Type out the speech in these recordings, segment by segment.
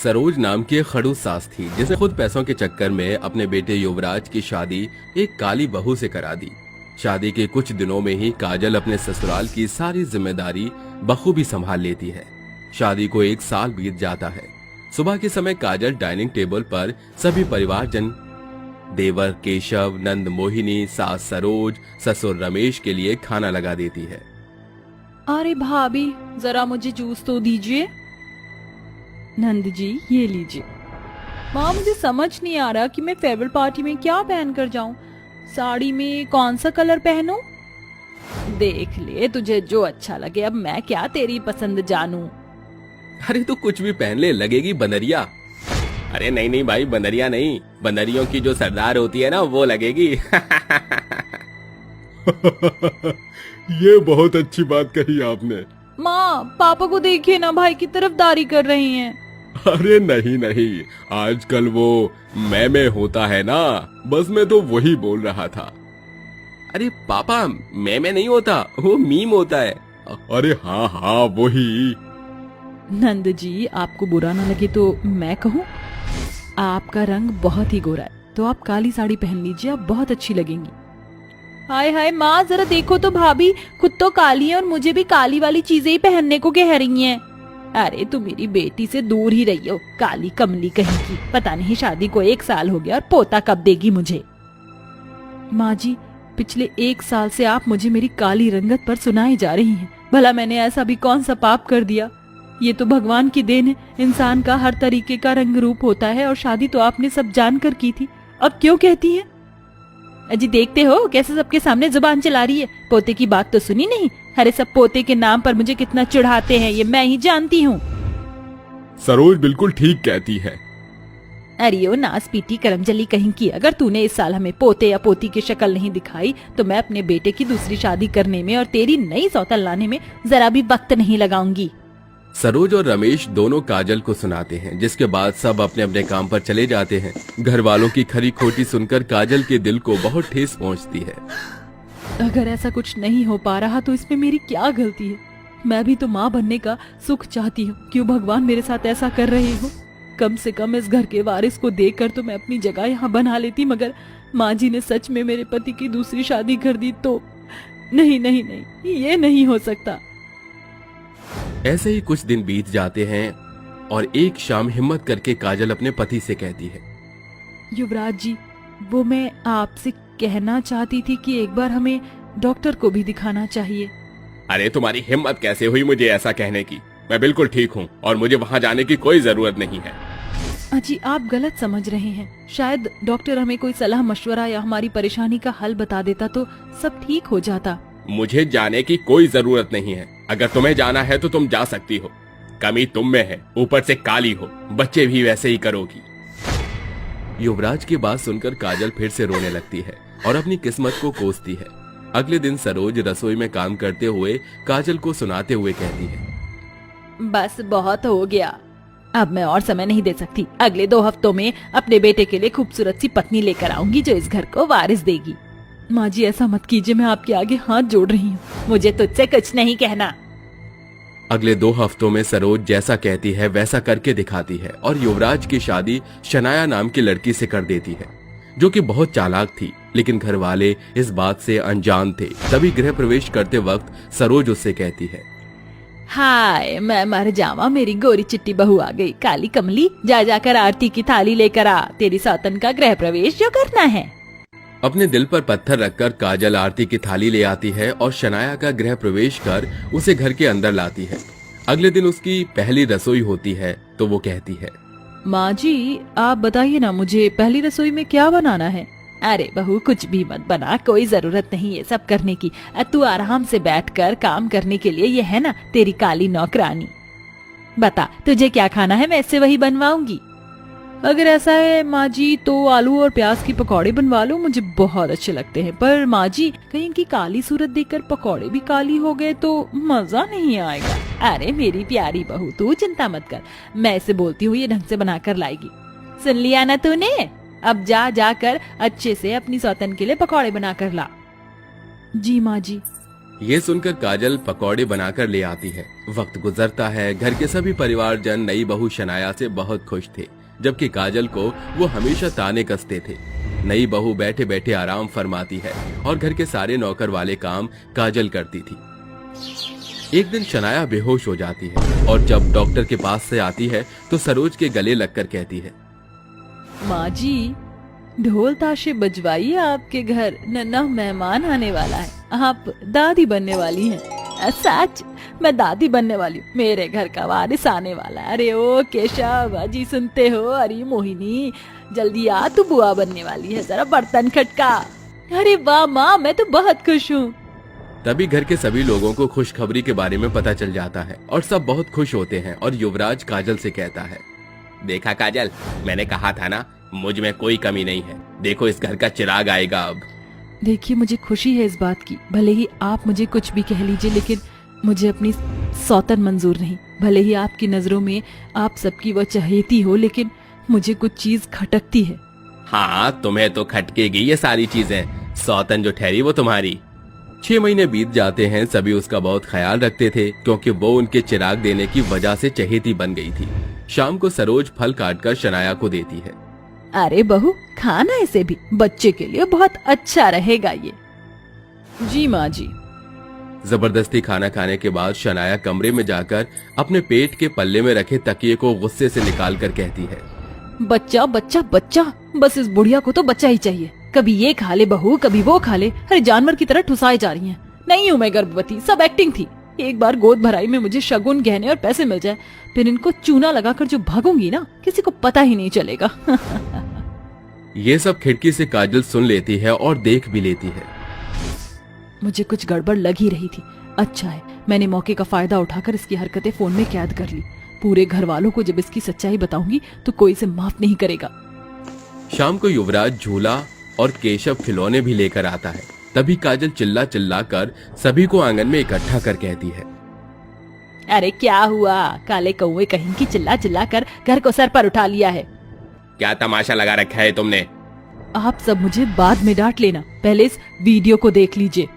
सरोज नाम की एक खड़ूस सास थी जिसने खुद पैसों के चक्कर में अपने बेटे युवराज की शादी एक काली बहू से करा दी। शादी के कुछ दिनों में ही काजल अपने ससुराल की सारी जिम्मेदारी बखूबी संभाल लेती है। शादी को 1 साल बीत जाता है। सुबह के समय काजल डाइनिंग टेबल पर सभी परिवारजन देवर केशव, नंद मोहिनी, सास सरोज, ससुर रमेश के लिए खाना लगा देती है। अरे भाभी, जरा मुझे जूस तो दीजिए। नंद जी, ये लीजिए। माँ, मुझे समझ नहीं आ रहा कि मैं फेयरवेल पार्टी में क्या पहन कर जाऊं। साड़ी में कौन सा कलर पहनूं? देख ले, तुझे जो अच्छा लगे। अब मैं क्या तेरी पसंद जानूं? अरे तू कुछ भी पहन ले, लगेगी बनरिया। अरे नहीं नहीं भाई, बनरिया नहीं, बनरियों की जो सरदार होती है ना, वो लगेगी। ये बहुत अच्छी बात कही आपने। माँ, पापा को देखिए ना, भाई की तरफदारी कर रही हैं। अरे नहीं नहीं, आजकल वो मैं होता है ना, बस मैं तो वही बोल रहा था। अरे पापा, मैं नहीं होता, वो मीम होता है। अरे हाँ हाँ, वही। नंद जी, आपको बुरा ना लगे तो मैं कहूँ, आपका रंग बहुत ही गोरा है, तो आप काली साड़ी पहन लीजिए, आप बहुत अच्छी लगेंगी। हाय हाय माँ, जरा देखो तो भाभी खुद तो काली है और मुझे भी काली वाली चीजें ही पहनने को कह रही हैं। अरे तू मेरी बेटी से दूर ही रही हो, काली कमली कहीं की। पता नहीं शादी को 1 साल हो गया और पोता कब देगी मुझे। माँ जी, पिछले 1 साल से आप मुझे मेरी काली रंगत पर सुनाई जा रही हैं। भला मैंने ऐसा भी कौन सा पाप कर दिया? ये तो भगवान की देन है। इंसान का हर तरीके का रंग रूप होता है और शादी तो आपने सब जानकर की थी। अब क्यों कहती है? अजी देखते हो कैसे सबके सामने जुबान चला रही है। पोते की बात तो सुनी नहीं। अरे सब पोते के नाम पर मुझे कितना चिढ़ाते हैं, ये मैं ही जानती हूँ। सरोज बिल्कुल ठीक कहती है। अरे ओ नास पीटी करमजली कहीं की, अगर तूने इस साल हमें पोते या पोती की शक्ल नहीं दिखाई तो मैं अपने बेटे की दूसरी शादी करने में और तेरी नई सौतन लाने में जरा भी वक्त नहीं लगाऊंगी। सरोज और रमेश दोनों काजल को सुनाते हैं, जिसके बाद सब अपने अपने काम पर चले जाते हैं। घर वालों की खरी खोटी सुनकर काजल के दिल को बहुत ठेस पहुंचती है। अगर ऐसा कुछ नहीं हो पा रहा तो इसमें मेरी क्या गलती है? मैं भी तो माँ बनने का सुख चाहती हूँ। क्यों भगवान मेरे साथ ऐसा कर रहे हो? कम से कम इस घर के वारिस को देखकर तो मैं अपनी जगह यहाँ बना लेती, मगर माँ जी ने सच में मेरे पति की दूसरी शादी कर दी तो नहीं नहीं नहीं, ये नहीं हो सकता। ऐसे ही कुछ दिन बीत जाते हैं और एक शाम हिम्मत करके काजल अपने पति से कहती है, युवराज जी, वो मैं आपसे कहना चाहती थी कि एक बार हमें डॉक्टर को भी दिखाना चाहिए। अरे तुम्हारी हिम्मत कैसे हुई मुझे ऐसा कहने की? मैं बिल्कुल ठीक हूँ और मुझे वहाँ जाने की कोई जरूरत नहीं है। अजी आप गलत समझ रहे हैं। शायद डॉक्टर हमें कोई सलाह मशवरा या हमारी परेशानी का हल बता देता तो सब ठीक हो जाता। मुझे जाने की कोई जरूरत नहीं है। अगर तुम्हें जाना है तो तुम जा सकती हो। कमी तुम में है, ऊपर से काली हो, बच्चे भी वैसे ही करोगी। युवराज की बात सुनकर काजल फिर से रोने लगती है और अपनी किस्मत को कोसती है। अगले दिन सरोज रसोई में काम करते हुए काजल को सुनाते हुए कहती है, बस बहुत हो गया, अब मैं और समय नहीं दे सकती। अगले 2 हफ्तों में अपने बेटे के लिए खूबसूरत सी पत्नी लेकर आऊंगी जो इस घर को वारिस देगी। माँ जी ऐसा मत कीजिए, मैं आपके आगे हाथ जोड़ रही हूँ। मुझे तुझसे कुछ नहीं कहना। अगले 2 हफ्तों में सरोज जैसा कहती है वैसा करके दिखाती है और युवराज की शादी शनाया नाम की लड़की से कर देती है, जो कि बहुत चालाक थी, लेकिन घर वाले इस बात से अनजान थे। तभी गृह प्रवेश करते वक्त सरोज उससे कहती है, हाय मैं मर जावा, मेरी गोरी चिट्टी बहू आ गई। काली कमली, जा जाकर आरती की थाली लेकर आ, तेरी सौतन का गृह प्रवेश जो करना है। अपने दिल पर पत्थर रखकर काजल आरती की थाली ले आती है और शनाया का गृह प्रवेश कर उसे घर के अंदर लाती है। अगले दिन उसकी पहली रसोई होती है तो वो कहती है, माँ जी आप बताइए ना, मुझे पहली रसोई में क्या बनाना है? अरे बहू कुछ भी मत बना, कोई जरूरत नहीं ये सब करने की। तू आराम से बैठकर काम करने के लिए ये है ना तेरी काली नौकरानी। बता तुझे क्या खाना है, मैं इससे वही बनवाऊंगी। अगर ऐसा है माँ जी तो आलू और प्याज की पकौड़े बनवा लो, मुझे बहुत अच्छे लगते हैं। पर माँ जी कहीं इनकी काली सूरत देखकर पकौड़े भी काली हो गए तो मजा नहीं आएगा। अरे मेरी प्यारी बहू तू चिंता मत कर, मैं इसे बोलती हूँ ये ढंग से बना कर लाएगी। सुन लिया ना तूने? अब जा जाकर अच्छे से अपनी सौतन के लिए पकौड़े बना कर ला। जी माँ जी। ये सुनकर काजल पकौड़े बनाकर ले आती है। वक्त गुजरता है, घर के सभी परिवारजन नई बहू शनाया से बहुत खुश थे, जबकि काजल को वो हमेशा ताने कसते थे। नई बहू बैठे बैठे आराम फरमाती है और घर के सारे नौकर वाले काम काजल करती थी। एक दिन शनाया बेहोश हो जाती है और जब डॉक्टर के पास से आती है तो सरोज के गले लगकर कहती है, माँ जी, ढोल ताशे बजवाइए, आपके घर नन्हा मेहमान आने वाला है। आप दादी बनने वाली हैं। सच, मैं दादी बनने वाली हूँ। मेरे घर का वारिस आने वाला है। अरे ओ केशव जी, सुनते हो? अरे मोहिनी, जल्दी आ, तू बुआ बनने वाली है, जरा बर्तन खटका। अरे वाह माँ, मैं तो बहुत खुश हूँ। तभी घर के सभी लोगों को खुशखबरी के बारे में पता चल जाता है और सब बहुत खुश होते हैं। और युवराज काजल से कहता है, देखा काजल, मैंने कहा था ना, मुझ में कोई कमी नहीं है। देखो, इस घर का चिराग आएगा अब। देखिए, मुझे खुशी है इस बात की। भले ही आप मुझे कुछ भी कह लीजिए, लेकिन मुझे अपनी सौतन मंजूर नहीं। भले ही आपकी नजरों में आप सबकी वो चहेती हो, लेकिन मुझे कुछ चीज खटकती है। हाँ, तुम्हें तो खटकेगी ये सारी चीजें। सौतन जो ठहरी वो तुम्हारी। 6 महीने बीत जाते हैं। सभी उसका बहुत ख्याल रखते थे क्योंकि वो उनके चिराग देने की वजह से चहेती बन गई थी। शाम को सरोज फल काटकर शनाया को देती है। अरे बहू, खाना इसे भी, बच्चे के लिए बहुत अच्छा रहेगा ये। जी माँ जी। जबरदस्ती खाना खाने के बाद शनाया कमरे में जाकर अपने पेट के पल्ले में रखे तकिए को गुस्से से निकाल कर कहती है, बच्चा बच्चा बच्चा, बस इस बुढ़िया को तो बच्चा ही चाहिए। कभी ये खा ले बहू, कभी वो खा ले। अरे जानवर की तरह ठुसाए जा रही हैं। नहीं हूँ मैं गर्भवती, सब एक्टिंग थी। एक बार गोद भराई में मुझे शगुन, गहने और पैसे मिल जाए, फिर इनको चूना लगाकर जो भागूंगी ना, किसी को पता ही नहीं चलेगा। ये सब खिड़की से काजल सुन लेती है और देख भी लेती है। मुझे कुछ गड़बड़ लग ही रही थी। अच्छा है, मैंने मौके का फायदा उठाकर इसकी हरकतें फोन में कैद कर ली। पूरे घर वालों को जब इसकी सच्चाई बताऊंगी तो कोई इसे माफ नहीं करेगा। शाम को युवराज झूला और केशव खिलौने भी लेकर आता है। तभी काजल चिल्ला चिल्ला कर सभी को आंगन में इकट्ठा कर कहती है, अरे क्या हुआ? काले कौवे कहीं की चिल्ला चिल्ला कर घर को सर पर उठा लिया है। क्या तमाशा लगा रखा है तुमने? आप सब मुझे बाद में डांट लेना, पहले इस वीडियो को देख लीजिए।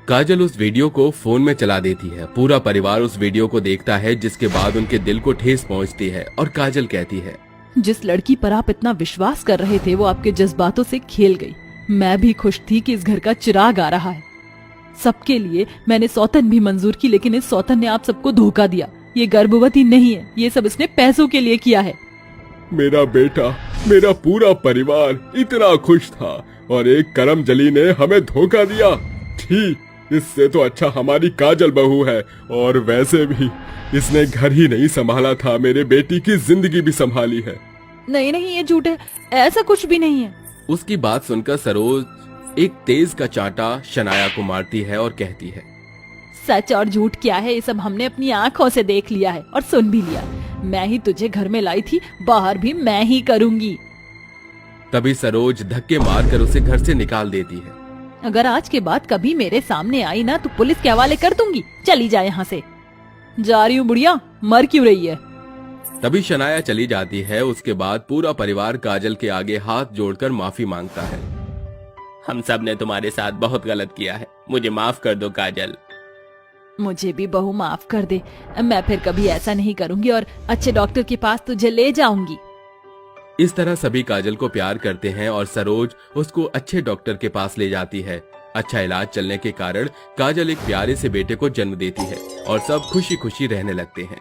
काजल उस वीडियो को फोन में चला देती है। पूरा परिवार उस वीडियो को देखता है, जिसके बाद उनके दिल को ठेस पहुंचती है और काजल कहती है, जिस लड़की पर आप इतना विश्वास कर रहे थे वो आपके जज्बातों से खेल गई। मैं भी खुश थी कि इस घर का चिराग आ रहा है। सबके लिए मैंने सौतन भी मंजूर की, लेकिन इस सौतन ने आप सबको धोखा दिया। ये गर्भवती नहीं है, ये सब इसने पैसों के लिए किया है। मेरा बेटा, मेरा पूरा परिवार इतना खुश था और एक करमजली ने हमें धोखा दिया। ठीक, इससे तो अच्छा हमारी काजल बहू है। और वैसे भी इसने घर ही नहीं संभाला था, मेरे बेटी की जिंदगी भी संभाली है। नहीं नहीं, ये झूठ है, ऐसा कुछ भी नहीं है। उसकी बात सुनकर सरोज एक तेज का चांटा शनाया को मारती है और कहती है, सच और झूठ क्या है, ये सब हमने अपनी आंखों से देख लिया है और सुन भी लिया। मैं ही तुझे घर में लाई थी, बाहर भी मैं ही करूंगी। तभी सरोज धक्के मारकर उसे घर से निकाल देती है। अगर आज के बाद कभी मेरे सामने आई ना तो पुलिस के हवाले कर दूंगी। चली जाए यहाँ से। जा रही हूँ बुढ़िया, मर क्यों रही है? तभी शनाया चली जाती है। उसके बाद पूरा परिवार काजल के आगे हाथ जोड़कर माफी मांगता है। हम सब ने तुम्हारे साथ बहुत गलत किया है, मुझे माफ कर दो काजल। मुझे भी बहू माफ कर दे, मैं फिर कभी ऐसा नहीं करूंगी और अच्छे डॉक्टर के पास तुझे ले जाऊंगी। इस तरह सभी काजल को प्यार करते हैं और सरोज उसको अच्छे डॉक्टर के पास ले जाती है। अच्छा इलाज चलने के कारण काजल एक प्यारे से बेटे को जन्म देती है और सब खुशी खुशी रहने लगते हैं।